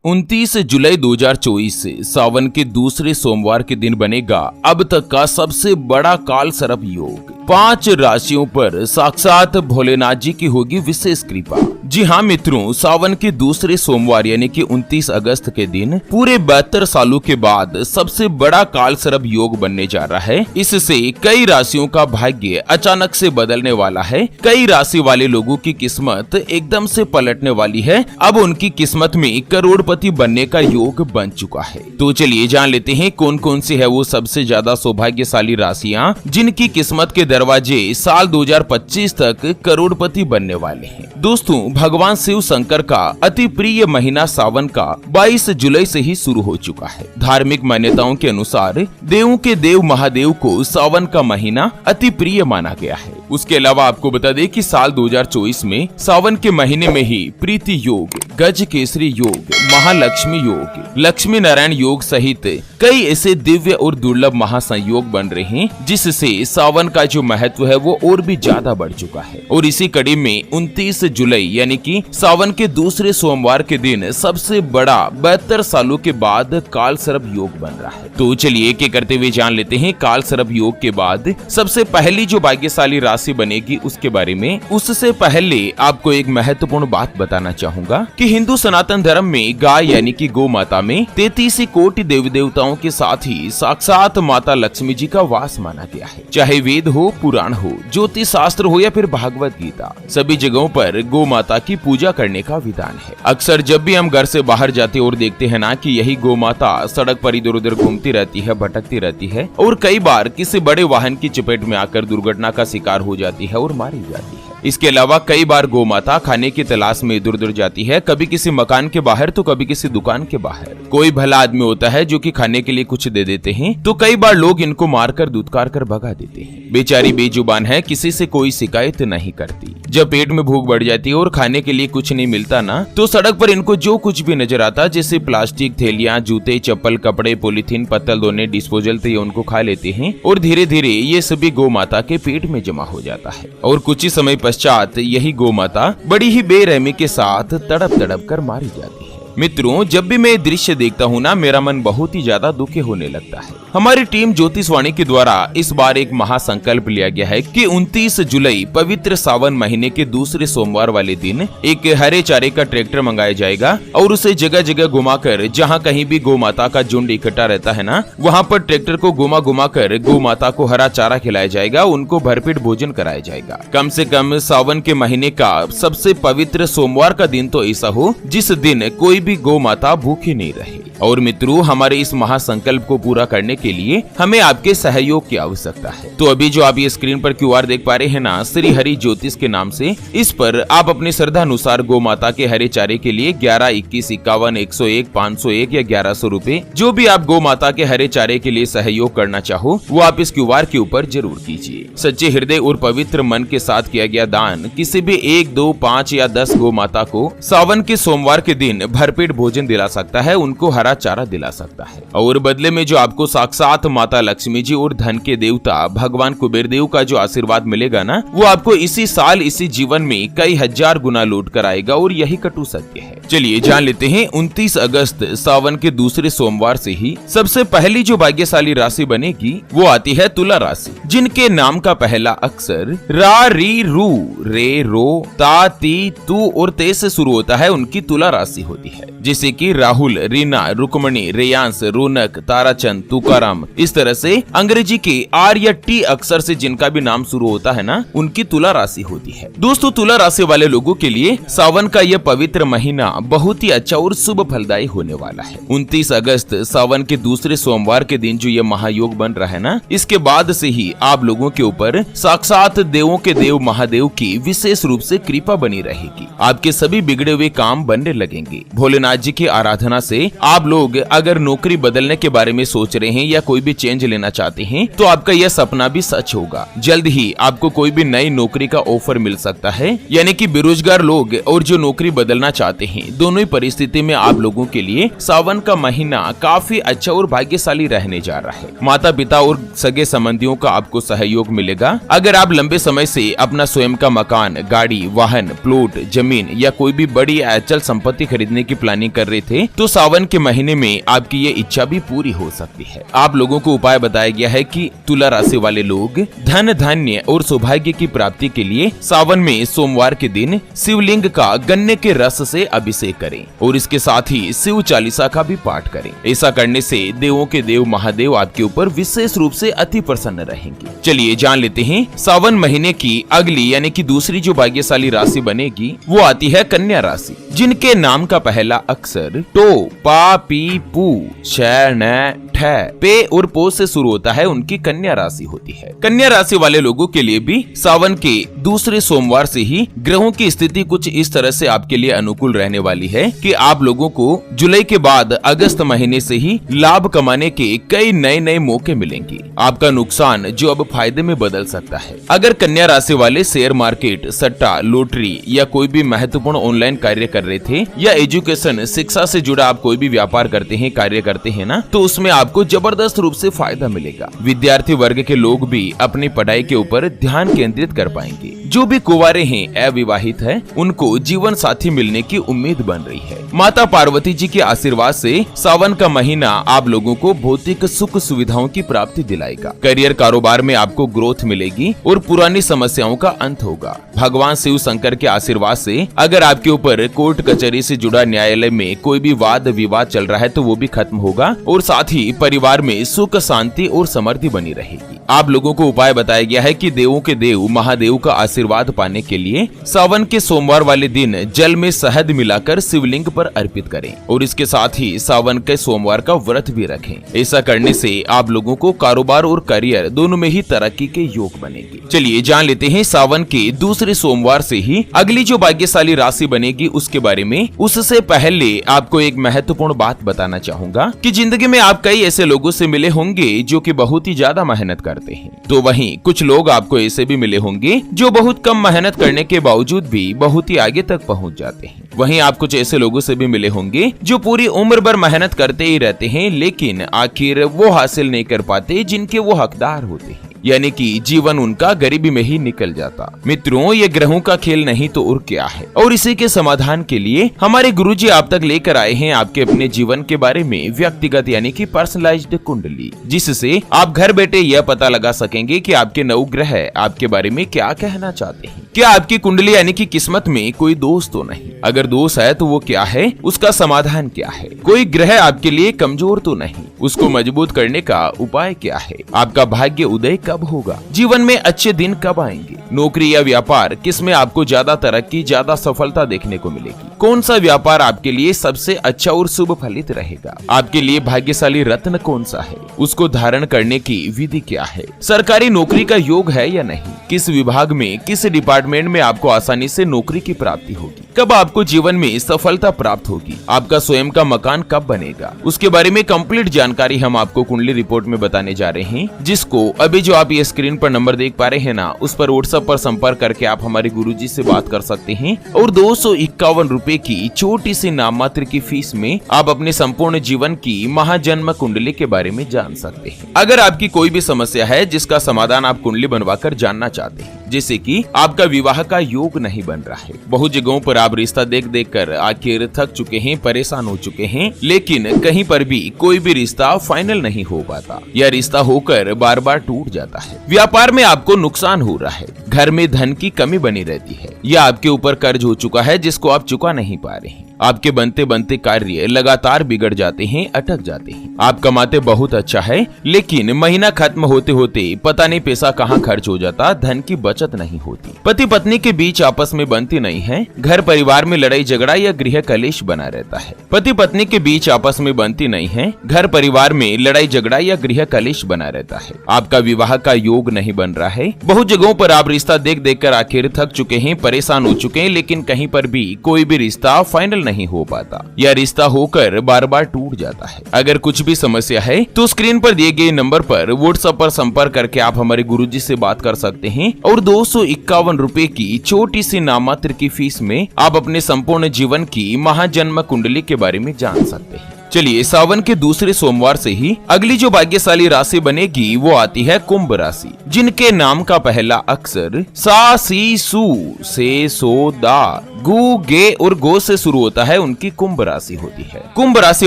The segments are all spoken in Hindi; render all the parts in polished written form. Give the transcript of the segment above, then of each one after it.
29 जुलाई 2024 से सावन के दूसरे सोमवार के दिन बनेगा अब तक का सबसे बड़ा काल सर्प योग। 5 राशियों पर साक्षात भोलेनाथ जी की होगी विशेष कृपा। जी हाँ मित्रों, सावन के दूसरे सोमवार यानी कि 29 अगस्त के दिन पूरे 72 सालों के बाद सबसे बड़ा काल सर्प योग बनने जा रहा है। इससे कई राशियों का भाग्य अचानक से बदलने वाला है। कई राशि वाले लोगों की किस्मत एकदम से पलटने वाली है। अब उनकी किस्मत में करोड़पति बनने का योग बन चुका है। तो चलिए जान लेते हैं कौन कौन सी है वो सबसे ज्यादा सौभाग्यशाली राशियां जिनकी किस्मत के दरवाजे साल 2025 तक करोड़पति बनने वाले हैं। दोस्तों, भगवान शिव शंकर का अति प्रिय महीना सावन का 22 जुलाई से ही शुरू हो चुका है। धार्मिक मान्यताओं के अनुसार देवों के देव महादेव को सावन का महीना अति प्रिय माना गया है। उसके अलावा आपको बता दें कि साल 2024 में सावन के महीने में ही प्रीति योग, गज केसरी योग, महालक्ष्मी योग, लक्ष्मी नारायण योग सहित कई ऐसे दिव्य और दुर्लभ महासंयोग बन रहे हैं जिससे सावन का जो महत्व है वो और भी ज्यादा बढ़ चुका है। और इसी कड़ी में 29 जुलाई यानी कि सावन के दूसरे सोमवार के दिन सबसे बड़ा 72 सालों के बाद काल सर्प योग बन रहा है। तो चलिए एक एक करते हुए जान लेते हैं काल सर्प योग के बाद सबसे पहली जो भाग्यशाली राशि बनेगी उसके बारे में। उससे पहले आपको एक महत्वपूर्ण बात बताना चाहूंगा कि हिंदू सनातन धर्म में गाय यानी कि गौ माता में 33 कोटि देवी देवताओं के साथ ही साक्षात माता लक्ष्मी जी का वास माना गया है। चाहे वेद हो, पुराण हो, ज्योतिष शास्त्र हो या फिर भागवत गीता, सभी जगहों पर गौ माता की पूजा करने का विधान है। अक्सर जब भी हम घर से बाहर जाते और देखते हैं ना कि यही गौ माता सड़क पर इधर उधर घूमती रहती है, भटकती रहती है और कई बार किसी बड़े वाहन की चपेट में आकर दुर्घटना का शिकार हो जाती है और मारी जाती है। इसके अलावा कई बार गौ माता खाने की तलाश में इधर उधर जाती है, कभी किसी मकान के बाहर तो कभी किसी दुकान के बाहर। कोई भला आदमी होता है जो कि खाने के लिए कुछ दे देते हैं तो कई बार लोग इनको मारकर दुत्कार कर भगा देते हैं। बेचारी बेजुबान है, किसी से कोई शिकायत नहीं करती। जब पेट में भूख बढ़ जाती है और खाने के लिए कुछ नहीं मिलता ना, तो सड़क पर इनको जो कुछ भी नजर आता जैसे प्लास्टिक थैलियां, जूते, चप्पल, कपड़े, पॉलीथीन, पत्तल धोने, डिस्पोजल तो ये उनको खा लेते हैं और धीरे धीरे ये सभी गौ माता के पेट में जमा हो जाता है। और कुछ ही समय पश्चात यही गौ माता बड़ी ही बेरहमी के साथ तड़प तड़प कर मारी जाती है। मित्रों, जब भी मैं दृश्य देखता हूँ ना, मेरा मन बहुत ही ज्यादा दुखी होने लगता है। हमारी टीम ज्योतिषवाणी के द्वारा इस बार एक महासंकल्प लिया गया है कि 29 जुलाई पवित्र सावन महीने के दूसरे सोमवार वाले दिन एक हरे चारे का ट्रैक्टर मंगाया जाएगा और उसे जगह जगह घुमाकर, जहाँ कहीं भी गौ माता का झुंड इकट्ठा रहता है ना, वहाँ पर ट्रैक्टर को घुमा कर गौ माता को हरा चारा खिलाया जाएगा, उनको भरपेट भोजन कराया जाएगा। कम से कम सावन के महीने का सबसे पवित्र सोमवार का दिन तो ऐसा हो जिस दिन कोई भी गौ माता भूखी नहीं रहे। और मित्रों, हमारे इस महासंकल्प को पूरा करने के लिए हमें आपके सहयोग की आवश्यकता है। तो अभी जो आप ये स्क्रीन पर QR देख पा रहे हैं ना, श्री हरि ज्योतिष के नाम से, इस पर आप अपनी श्रद्धा अनुसार गौ माता के हरे चारे के लिए 11, 21, 51, 101, 501 या 1100 रूपए, जो भी आप गौ माता के हरे चारे के लिए सहयोग करना चाहो वो आप इस QR के ऊपर जरूर कीजिए। सच्चे हृदय और पवित्र मन के साथ किया गया दान किसी भी 1, 2, 5 या 10 गौ माता को सावन के सोमवार के दिन भरपेट भोजन दिला सकता है, उनको हरा चारा दिला सकता है। और बदले में जो आपको साक्षात माता लक्ष्मी जी और धन के देवता भगवान कुबेर देव का जो आशीर्वाद मिलेगा ना, वो आपको इसी साल इसी जीवन में कई हजार गुना लौट कर आएगा और यही कटु सत्य है। चलिए जान लेते हैं 29 अगस्त सावन के दूसरे सोमवार से ही सबसे पहली जो भाग्यशाली राशि बनेगी वो आती है तुला राशि, जिनके नाम का पहला अक्षर रा, री, रू, रे, रो, ता, ती, तू और ते से शुरू होता है, उनकी तुला राशि होती है। जैसे कि राहुल, रीना, रुक्मणी, रेयांश, रौनक, ताराचंद, तुकाराम, इस तरह से अंग्रेजी के R या T अक्षर से जिनका भी नाम शुरू होता है ना, उनकी तुला राशि होती है। दोस्तों, तुला राशि वाले लोगों के लिए सावन का यह पवित्र महीना बहुत ही अच्छा और शुभ फलदायी होने वाला है। 29 अगस्त सावन के दूसरे सोमवार के दिन जो यह महायोग बन रहा है ना, इसके बाद से ही आप लोगों के ऊपर साक्षात देवों के देव महादेव की विशेष रूप से कृपा बनी रहेगी। आपके सभी बिगड़े हुए काम बनने लगेंगे। भोलेनाथ जी की आराधना से आप लोग अगर नौकरी बदलने के बारे में सोच रहे हैं या कोई भी चेंज लेना चाहते हैं तो आपका यह सपना भी सच होगा। जल्द ही आपको कोई भी नई नौकरी का ऑफर मिल सकता है। यानी कि बेरोजगार लोग और जो नौकरी बदलना चाहते हैं, दोनों ही परिस्थिति में आप लोगों के लिए सावन का महीना काफी अच्छा और भाग्यशाली रहने जा रहा है। माता पिता और सगे संबंधियों का आपको सहयोग मिलेगा। अगर आप लंबे समय से अपना स्वयं का मकान, गाड़ी, वाहन, प्लॉट, जमीन या कोई भी बड़ी अचल संपत्ति खरीदने की प्लानिंग कर रहे थे तो सावन के महीने में आपकी ये इच्छा भी पूरी हो सकती है। आप लोगों को उपाय बताया गया है कि तुला राशि वाले लोग धन, धान्य और सौभाग्य की प्राप्ति के लिए सावन में सोमवार के दिन शिवलिंग का गन्ने के रस से अभिषेक करें और इसके साथ ही शिव चालीसा का भी पाठ करें। ऐसा करने से देवों के देव महादेव आपके ऊपर विशेष रूप से अति प्रसन्न रहेंगे। चलिए जान लेते हैं सावन महीने की अगली यानी कि दूसरी जो भाग्यशाली राशि बनेगी वो आती है कन्या राशि, जिनके नाम का पहला अक्षर टो, पा, पी, पू, छ, न, ठ, पे और पो से शुरू होता है, उनकी कन्या राशि होती है। कन्या राशि वाले लोगों के लिए भी सावन के दूसरे सोमवार से ही ग्रहों की स्थिति कुछ इस तरह से आपके लिए अनुकूल रहने वाली है कि आप लोगों को जुलाई के बाद अगस्त महीने से ही लाभ कमाने के कई नए नए मौके मिलेंगे। आपका नुकसान जो अब फायदे में बदल सकता है। अगर कन्या राशि वाले शेयर मार्केट, सट्टा, लॉटरी या कोई भी महत्वपूर्ण ऑनलाइन कार्य कर रहे थे या एजुकेशन, शिक्षा से जुड़ा आप कोई भी व्यापार करते हैं, कार्य करते हैं ना, तो उसमें आपको जबरदस्त रूप से फायदा मिलेगा। विद्यार्थी वर्ग के लोग भी अपनी पढ़ाई के ऊपर ध्यान केंद्रित कर पाएंगे। जो भी कुंवारे हैं, अविवाहित है, उनको जीवन साथी मिलने की उम्मीद बन रही है। माता पार्वती जी के आशीर्वाद से सावन का महीना आप लोगों को भौतिक सुख सुविधाओं की प्राप्ति दिलाएगा। करियर, कारोबार में आपको ग्रोथ मिलेगी और पुरानी समस्याओं का अंत होगा। भगवान शिव शंकर के आशीर्वाद से अगर आपके ऊपर कोर्ट कचहरी से जुड़ा न्यायालय में कोई भी वाद विवाद चल रहा है तो वो भी खत्म होगा और साथ ही परिवार में सुख, शांति और समृद्धि बनी रहेगी। आप लोगों को उपाय बताया गया है कि देवों के देव महादेव का आशीर्वाद पाने के लिए सावन के सोमवार वाले दिन जल में शहद मिलाकर शिवलिंग पर अर्पित करें और इसके साथ ही सावन के सोमवार का व्रत भी रखें। ऐसा करने से आप लोगों को कारोबार और करियर दोनों में ही तरक्की के योग बनेंगे। चलिए जान लेते हैं सावन के दूसरे सोमवार से ही अगली जो भाग्यशाली राशि बनेगी उसके बारे में। उससे पहले आपको एक महत्वपूर्ण बात बताना चाहूंगा कि जिंदगी में आप कई ऐसे लोगों से मिले होंगे जो कि बहुत ही ज्यादा मेहनत करते हैं, तो वहीं कुछ लोग आपको ऐसे भी मिले होंगे जो बहुत कम मेहनत करने के बावजूद भी बहुत ही आगे तक पहुंच जाते हैं। वहीं आप कुछ ऐसे लोगों से भी मिले होंगे जो पूरी उम्र भर मेहनत करते ही रहते हैं लेकिन आखिर वो हासिल नहीं कर पाते जिनके वो हकदार होते हैं, यानी कि जीवन उनका गरीबी में ही निकल जाता। मित्रों, ये ग्रहों का खेल नहीं तो और क्या है। और इसी के समाधान के लिए हमारे गुरुजी आप तक लेकर आए हैं आपके अपने जीवन के बारे में व्यक्तिगत यानी कि पर्सनलाइज्ड कुंडली, जिससे आप घर बैठे यह पता लगा सकेंगे कि आपके नवग्रह आपके बारे में क्या कहना चाहते हैं। क्या आपकी कुंडली यानी कि किस्मत में कोई दोष तो नहीं? अगर दोष है तो वो क्या है, उसका समाधान क्या है? कोई ग्रह आपके लिए कमजोर तो नहीं, उसको मजबूत करने का उपाय क्या है? आपका भाग्य उदय कब होगा? जीवन में अच्छे दिन कब आएंगे? नौकरी या व्यापार, किसमें आपको ज्यादा तरक्की, ज्यादा सफलता देखने को मिलेगी? कौन सा व्यापार आपके लिए सबसे अच्छा और शुभ फलित रहेगा? आपके लिए भाग्यशाली रत्न कौन सा है? उसको धारण करने की विधि क्या है? सरकारी नौकरी का योग है या नहीं? किस विभाग में, किस डिपार्टमेंट में आपको आसानी से नौकरी की प्राप्ति होगी? कब आपको जीवन में सफलता प्राप्त होगी? आपका स्वयं का मकान कब बनेगा? उसके बारे में कंप्लीट जानकारी हम आपको कुंडली रिपोर्ट में बताने जा रहे हैं, जिसको अभी जो आप ये स्क्रीन पर नंबर देख पा रहे हैं ना, उस पर व्हाट्सएप पर संपर्क करके आप हमारे गुरुजी से बात कर सकते हैं और 251 रुपए की छोटी सी नाम मात्र की फीस में आप अपने संपूर्ण जीवन की महाजन्म कुंडली के बारे में जान सकते हैं। अगर आपकी कोई भी समस्या है जिसका समाधान आप कुंडली बनवाकर जानना चाहते हैं, जैसे कि आपका विवाह का योग नहीं बन रहा है, बहुत जगहों पर आप रिश्ता देख देख कर आखिर थक चुके हैं, परेशान हो चुके हैं, लेकिन कहीं पर भी कोई भी रिश्ता फाइनल नहीं हो पाता या रिश्ता होकर बार बार टूट जाता है। व्यापार में आपको नुकसान हो रहा है, घर में धन की कमी बनी रहती है या आपके ऊपर कर्ज हो चुका है जिसको आप चुका नहीं पा रहे हैं। आपके बनते बनते कार्य लगातार बिगड़ जाते हैं, अटक जाते हैं। आप कमाते बहुत अच्छा है, लेकिन महीना खत्म होते होते पता नहीं पैसा कहाँ खर्च हो जाता, धन की बचत नहीं होती। पति पत्नी के बीच आपस में बनती नहीं है, घर परिवार में लड़ाई झगड़ा या गृह कलेश बना रहता है। पति पत्नी के बीच आपस में बनती नहीं है, घर परिवार में लड़ाई झगड़ा या गृह कलेश बना रहता है। आपका विवाह का योग नहीं बन रहा है। बहुत जगहों पर आप रिश्ता देख देख कर आखिर थक चुके हैं, परेशान हो चुके हैं, लेकिन कहीं पर भी कोई भी रिश्ता फाइनल नहीं हो पाता या रिश्ता होकर बार बार टूट जाता है। अगर कुछ भी समस्या है तो स्क्रीन पर दिए गए नंबर पर व्हाट्सएप पर संपर्क करके आप हमारे गुरुजी से बात कर सकते हैं और 251 रुपए की छोटी सी नामात्र की फीस में आप अपने संपूर्ण जीवन की महाजन्म कुंडली के बारे में जान सकते हैं। चलिए, सावन के दूसरे सोमवार से ही अगली जो भाग्यशाली राशि बनेगी वो आती है कुंभ राशि, जिनके नाम का पहला अक्षर सा, सी, सू, से, सो, दा, गु, गे और गो से शुरू होता है, उनकी कुंभ राशि होती है। कुंभ राशि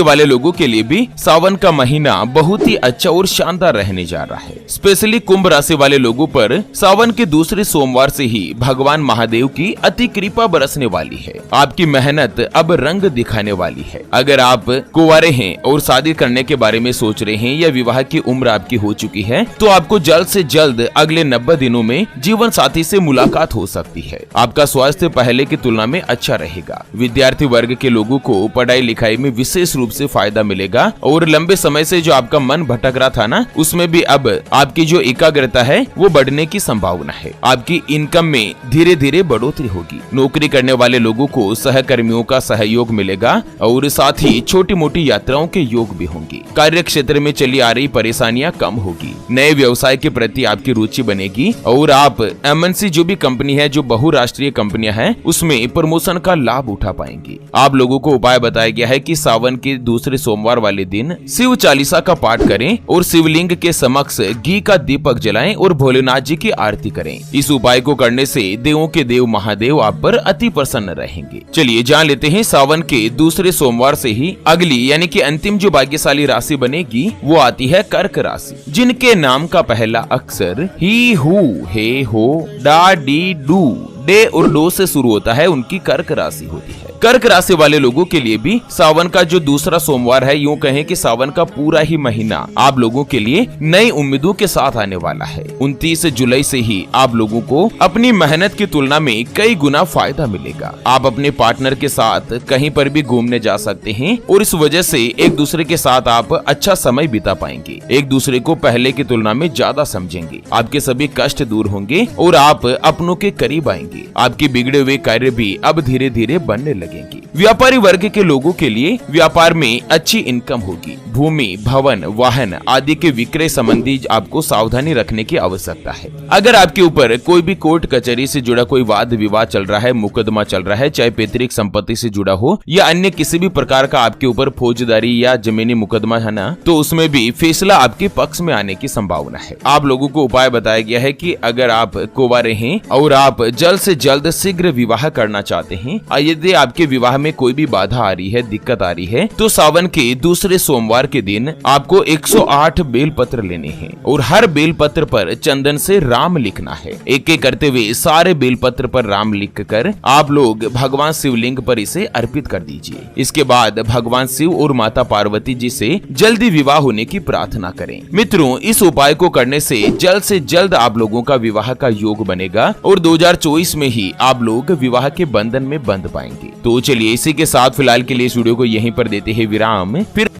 वाले लोगों के लिए भी सावन का महीना बहुत ही अच्छा और शानदार रहने जा रहा है। स्पेशली कुंभ राशि वाले लोगों पर सावन के दूसरे सोमवार से ही भगवान महादेव की अति कृपा बरसने वाली है। आपकी मेहनत अब रंग दिखाने वाली है। अगर आप कुंवारे हैं और शादी करने के बारे में सोच रहे हैं या विवाह की उम्र आपकी हो चुकी है, तो आपको जल्द से जल्द अगले 90 दिनों में जीवन साथी से मुलाकात हो सकती है। आपका स्वास्थ्य पहले की तुलना में अच्छा रहेगा। विद्यार्थी वर्ग के लोगों को पढ़ाई लिखाई में विशेष रूप से फायदा मिलेगा और लंबे समय से जो आपका मन भटक रहा था ना, उसमें भी अब आपकी जो एकाग्रता है वो बढ़ने की संभावना है। आपकी इनकम में धीरे धीरे बढ़ोतरी होगी। नौकरी करने वाले लोगों को सहकर्मियों का सहयोग मिलेगा और साथ ही छोटी मोटी यात्राओं के योग भी होंगी। कार्य क्षेत्र में चली आ रही परेशानियां कम होगी। नए व्यवसाय के प्रति आपकी रुचि बनेगी और आप एमएनसी जो भी कंपनी है, जो बहुराष्ट्रीय कंपनियां हैं, उसमें प्रमोशन का लाभ उठा पाएंगी। आप लोगों को उपाय बताया गया है कि सावन के दूसरे सोमवार वाले दिन शिव चालीसा का पाठ करें और शिवलिंग के समक्ष घी का दीपक जलाएं और भोलेनाथ जी की आरती करें। इस उपाय को करने से देवों के देव महादेव आप पर अति प्रसन्न रहेंगे। चलिए जान लेते हैं सावन के दूसरे सोमवार से ही अगली यानी कि अंतिम जो भाग्यशाली राशि बनेगी वो आती है कर्क राशि, जिनके नाम का पहला अक्षर ही, हु, हे, हो, डा, डी, डू, डे और डो से शुरू होता है, उनकी कर्क राशि होती है। कर्क राशि वाले लोगों के लिए भी सावन का जो दूसरा सोमवार है, यूं कहें कि सावन का पूरा ही महीना आप लोगों के लिए नई उम्मीदों के साथ आने वाला है। 29 जुलाई से ही आप लोगों को अपनी मेहनत की तुलना में कई गुना फायदा मिलेगा। आप अपने पार्टनर के साथ कहीं पर भी घूमने जा सकते हैं और इस वजह से एक दूसरे के साथ आप अच्छा समय बिता पाएंगे। एक दूसरे को पहले की तुलना में ज्यादा समझेंगे। आपके सभी कष्ट दूर होंगे और आप अपनों के करीब आएंगे। आपके बिगड़े हुए कार्य भी अब धीरे धीरे बनने लगेंगे। व्यापारी वर्ग के लोगों के लिए व्यापार में अच्छी इनकम होगी। भूमि, भवन, वाहन आदि के विक्रय संबंधी आपको सावधानी रखने की आवश्यकता है। अगर आपके ऊपर कोई भी कोर्ट कचहरी से जुड़ा कोई वाद विवाद चल रहा है, मुकदमा चल रहा है, चाहे पैतृक संपत्ति से जुड़ा हो या अन्य किसी भी प्रकार का आपके ऊपर फौजदारी या जमीनी मुकदमा है ना, तो उसमें भी फैसला आपके पक्ष में आने की संभावना है। आप लोगों को उपाय बताया गया है कि अगर आप कुंवारे हैं और आप जल्द से जल्द शीघ्र विवाह करना चाहते हैं, यदि आपके विवाह में कोई भी बाधा आ रही है, दिक्कत आ रही है, तो सावन के दूसरे सोमवार के दिन आपको 108 बेल पत्र लेने हैं और हर बेल पत्र पर चंदन से राम लिखना है। एक एक करते हुए सारे बेल पत्र पर राम लिखकर आप लोग भगवान शिवलिंग पर इसे अर्पित कर दीजिए। इसके बाद भगवान शिव और माता पार्वती जी से जल्दी विवाह होने की प्रार्थना करें। मित्रों, इस उपाय को करने से जल्द आप लोगों का विवाह का योग बनेगा और 2024 में ही आप लोग विवाह के बंधन में बंध पाएंगे। तो चलिए इसी के साथ फिलहाल के लिए इस वीडियो को यहीं पर देते हैं विराम। फिर